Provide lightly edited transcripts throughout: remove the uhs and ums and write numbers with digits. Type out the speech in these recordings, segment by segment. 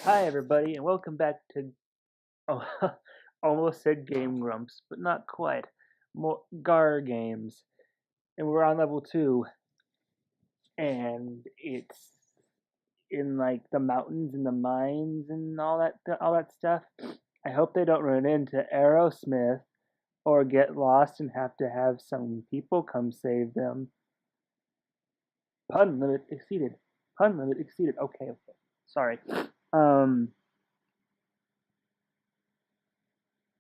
Hi, everybody, and welcome back to oh, almost said Game Grumps, but not quite. More gargames, and we're on level 2, and it's in like the mountains and the mines and all that stuff. I hope they don't run into Aerosmith or get lost and have to have some people come save them. Pun limit exceeded. Pun limit exceeded. Okay, sorry. Um,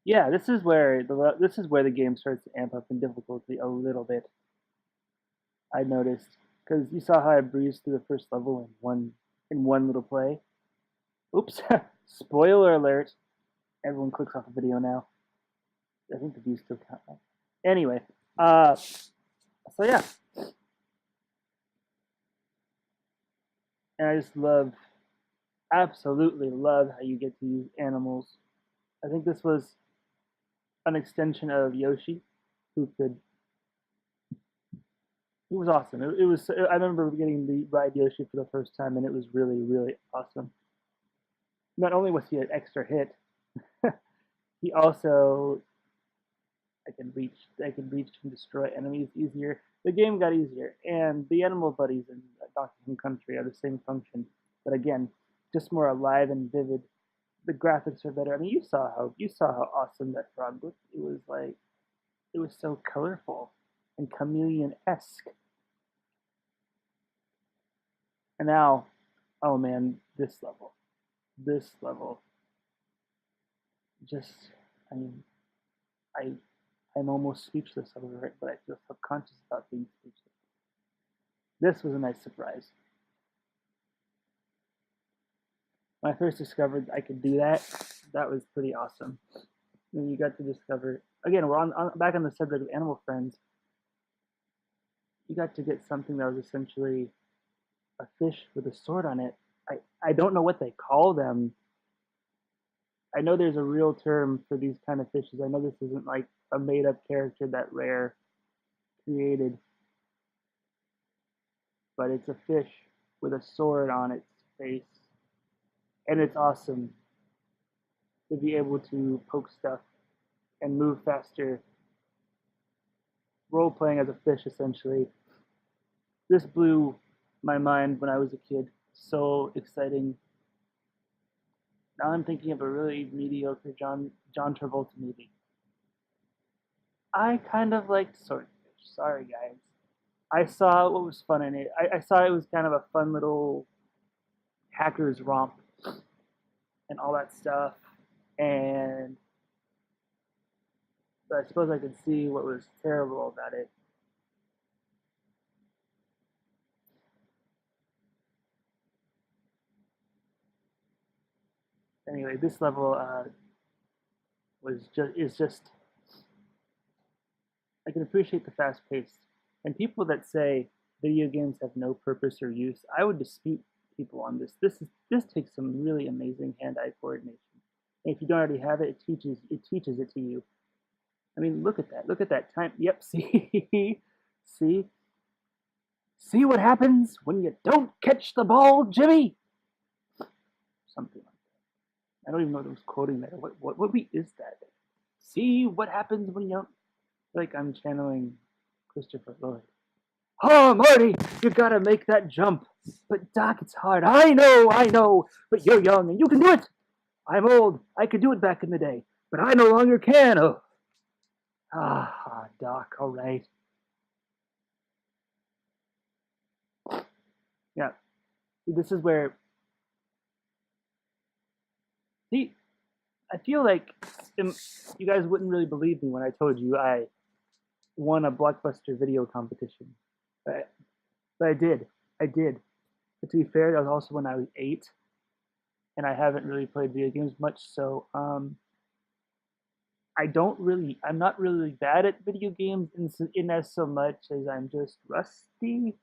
Yeah, this is where the game starts to amp up in difficulty a little bit. I noticed because you saw how I breezed through the first level in one little play. Oops! Spoiler alert! Everyone clicks off the video now. I think the views still count. Anyway, so yeah, and I just absolutely love how you get to use animals. I think this was an extension of Yoshi, who could It was awesome. It was. I remember getting the ride Yoshi for the first time, and it was really, really awesome. Not only was he an extra hit, he also I could reach and destroy enemies easier. The game got easier, and the animal buddies in Donkey Kong Country are the same function, but again, just more alive and vivid. The graphics are better. I mean, you saw how awesome that frog looked. It was so colorful and chameleon esque. And now, oh man, this level, just, I mean, I, I'm almost speechless over it, but I feel subconscious about being speechless. This was a nice surprise. When I first discovered I could do that, that was pretty awesome. And you got to discover, again, we're back on the subject of animal friends. You got to get something that was essentially a fish with a sword on it. I don't know what they call them. I know there's a real term for these kind of fishes. I know this isn't like a made up character that Rare created, but it's a fish with a sword on its face. And it's awesome to be able to poke stuff and move faster. Role playing as a fish, essentially. This blew my mind when I was a kid. So exciting. Now I'm thinking of a really mediocre John Travolta movie. I kind of liked Swordfish. Sorry, guys. I saw what was fun in it. I saw it was kind of a fun little hackers romp and all that stuff. And I suppose I could see what was terrible about it. Anyway, this level was just is just I can appreciate the fast pace. And people that say video games have no purpose or use, I would dispute people on this. This takes some really amazing hand-eye coordination. And if you don't already have it, it teaches it to you. I mean, look at that. Look at that time. Yep, see? see? See what happens when you don't catch the ball, Jimmy? Something like that. I don't even know what I was quoting there. What movie is that? See what happens when you don't, like I'm channeling Christopher Lloyd. Oh, Marty, you gotta make that jump. But Doc, it's hard. I know, but you're young and you can do it. I'm old. I could do it back in the day, but I no longer can. Oh, Doc, all right. Yeah, this is where, see, I feel like you guys wouldn't really believe me when I told you I won a Blockbuster video competition. But, but I did. I did. But to be fair, that was also when I was 8, and I haven't really played video games much, so I'm not really bad at video games in as so much as I'm just rusty.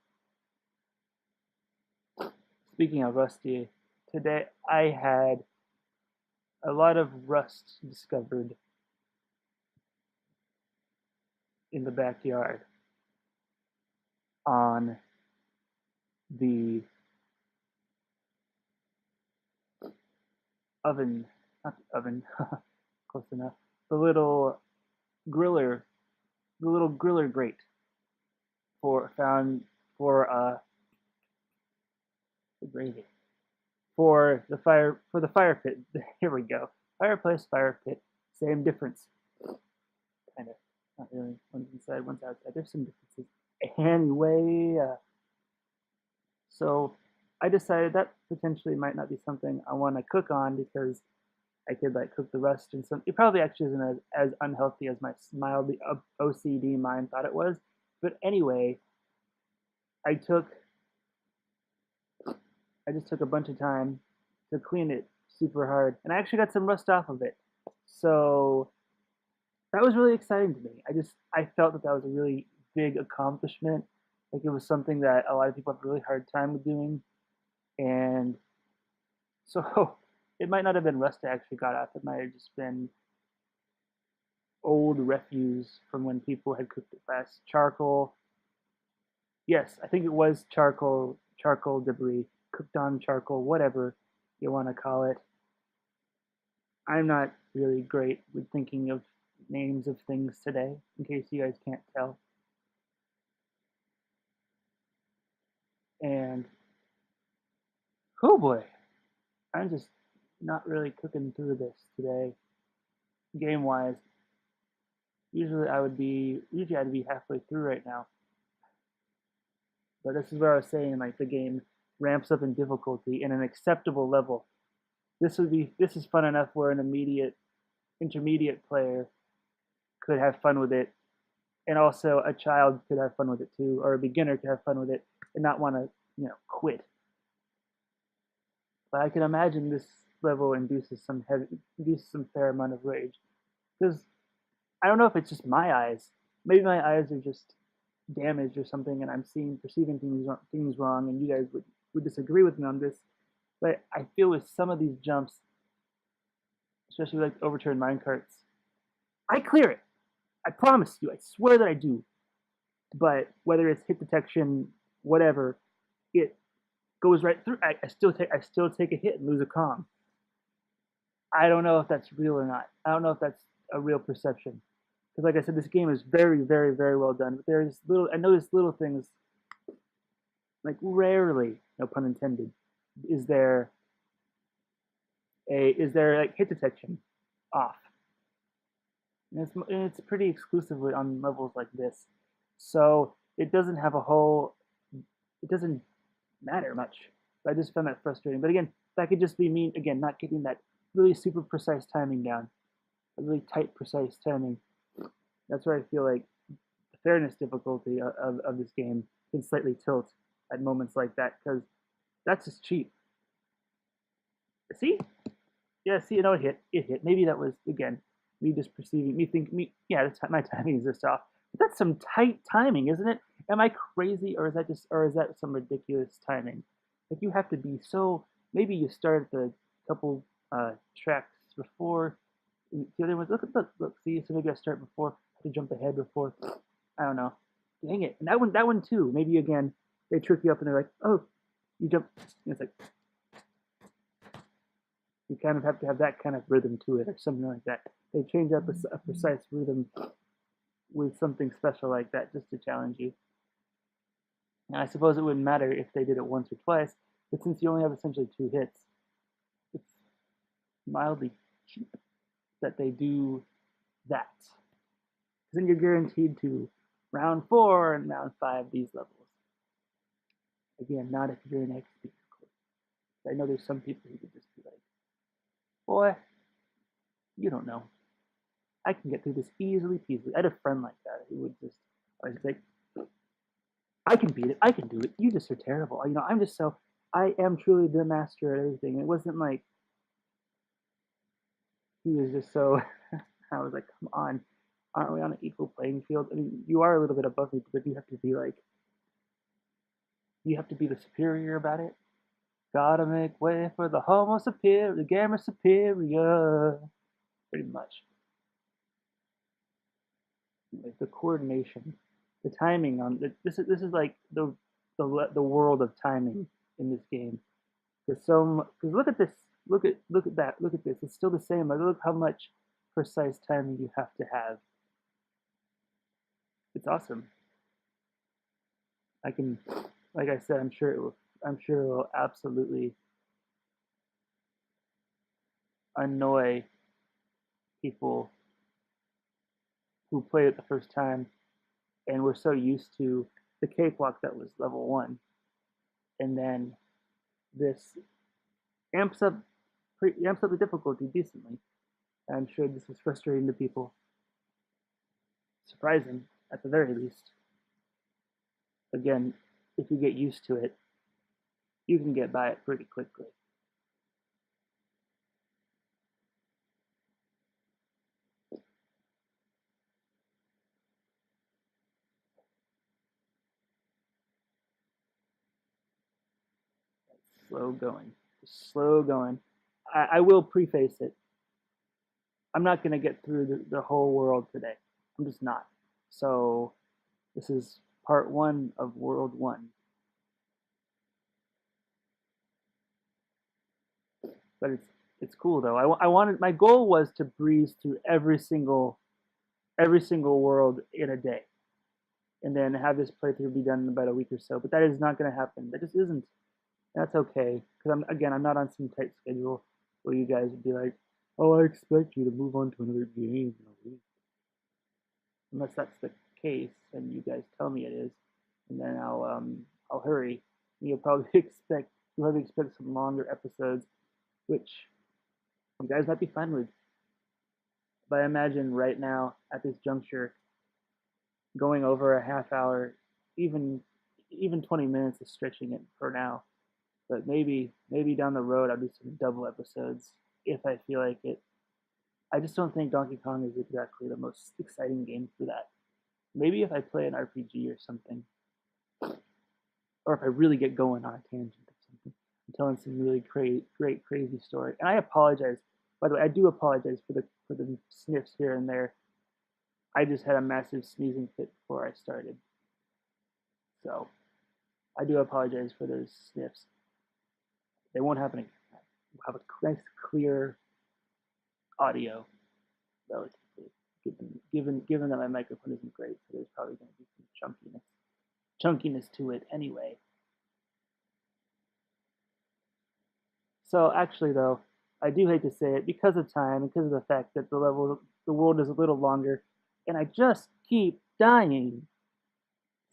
Speaking of rusty, today I had a lot of rust discovered in the backyard on the oven, not the oven, close enough. The little griller, the little griller grate for found for the gravy for the fire pit. Here we go. Fireplace, fire pit, same difference, kind of. Not really. One's inside, one's outside. There's some differences. Anyway, so I decided that potentially might not be something I want to cook on because I could like cook the rest in some. It probably actually isn't as unhealthy as my mildly OCD mind thought it was. But anyway, I took I just took a bunch of time to clean it super hard, and I actually got some rust off of it. So that was really exciting to me. I felt that that was a really big accomplishment. Like it was something that a lot of people have a really hard time with doing, and so it might not have been rust I actually got off. It might have just been old refuse from when people had cooked it last. Charcoal. Yes, I think it was charcoal debris, cooked on charcoal, whatever you want to call it. I'm not really great with thinking of names of things today, in case you guys can't tell. And oh boy, I'm just not really cooking through this today, game wise. Usually I'd be halfway through right now. But this is where I was saying like the game ramps up in difficulty in an acceptable level. This is fun enough where an immediate intermediate player could have fun with it, and also a child could have fun with it too, or a beginner could have fun with it and not want to quit. But I can imagine this level induces some fair amount of rage because I don't know if it's just my eyes. Maybe my eyes are just damaged or something, and I'm seeing perceiving things wrong, and you guys would disagree with me on this. But I feel with some of these jumps, especially like overturned minecarts, I clear it. I promise you. I swear that I do. But whether it's hit detection, whatever, it goes right through. I still take a hit and lose a comm. I don't know if that's real or not. I don't know if that's a real perception. Because like I said, this game is very, very, very well done. But there's little I notice little things like rarely, no pun intended, is there is there like hit detection off. And it's pretty exclusively on levels like this. So it doesn't have a whole it doesn't matter much. I just found that frustrating. But again, that could just be me again not getting that really super precise timing down. A really tight, precise timing. That's where I feel like the fairness difficulty of this game can slightly tilt at moments like that because that's just cheap. See? Yeah, see, it hit. It hit. Maybe that was again me just perceiving me think me. Yeah, my timing is just off. But that's some tight timing, isn't it? Am I crazy, or is that some ridiculous timing? Like you have to be so. Maybe you start at the couple tracks before the other ones. Look. See, so maybe I start before. I have to jump ahead before. I don't know. Dang it! And that one too. Maybe again they trick you up and they're like, oh, you jump. And it's like you kind of have to have that kind of rhythm to it or something like that. They change up a precise rhythm with something special like that just to challenge you. And I suppose it wouldn't matter if they did it once or twice, but since you only have essentially two hits, it's mildly cheap that they do that. Because then you're guaranteed to round 4 and round 5 these levels. Again, not if you're an XP, of course. I know there's some people who could just be like, boy, you don't know. I can get through this easily peasily. I had a friend like that who would just always be like, I can beat it. I can do it. You just are terrible. I'm just so. I am truly the master at everything. It wasn't like he was just so. I was like, come on, aren't we on an equal playing field? I mean, you are a little bit above me, but you have to be like, you have to be the superior about it. Gotta make way for the homo superior, the gamer superior. Pretty much. Like the coordination, the timing on this is like the world of timing in this game. Because look at this. Look at that. Look at this. It's still the same. Like, look how much precise timing you have to have. It's awesome. I can, like I said, I'm sure it will. I'm sure it will absolutely annoy people who played it the first time and were so used to the cakewalk that was level one, and then this amps up amps up the difficulty decently. I'm sure this was frustrating to people, surprising at the very least. Again, if you get used to it, you can get by it pretty quickly. Slow going, slow going. I will preface it. I'm not going to get through the whole world today. I'm just not. So this is part one of World One. But it's cool though. I wanted, my goal was to breeze through every single world in a day, and then have this playthrough be done in about a week or so. But that is not going to happen. That just isn't. And that's okay, because I'm not on some tight schedule where you guys would be like, oh, I expect you to move on to another game in a week. Unless that's the case, and you guys tell me it is, and then I'll hurry. And you'll probably expect some longer episodes, which you guys might be fine with. But I imagine right now at this juncture, going over a half hour, even even 20 minutes is stretching it for now. But maybe down the road I'll do some double episodes if I feel like it. I just don't think Donkey Kong is exactly the most exciting game for that. Maybe if I play an RPG or something, or if I really get going on a tangent or something, I'm telling some really great, crazy story. And I apologize. By the way, I do apologize for the sniffs here and there. I just had a massive sneezing fit before I started, so I do apologize for those sniffs. They won't happen again. We'll have a nice, clear audio, relatively. Given that my microphone isn't great, so there's probably going to be some chunkiness to it anyway. So actually, though, I do hate to say it because of time and because of the fact that the world is a little longer, and I just keep dying.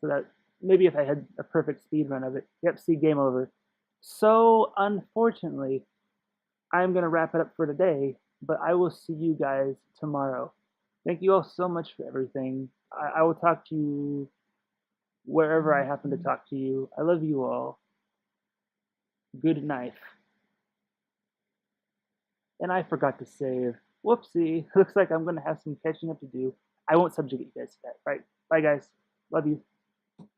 So that maybe if I had a perfect speed run of it, yep, see, game over. So unfortunately, I'm gonna wrap it up for today, but I will see you guys tomorrow. Thank you all so much for everything. I will talk to you wherever I happen to talk to you. I love you all. Good night. And I forgot to save. Whoopsie. Looks like I'm going to have some catching up to do. I won't subjugate you guys to that. Right. Bye, guys. Love you.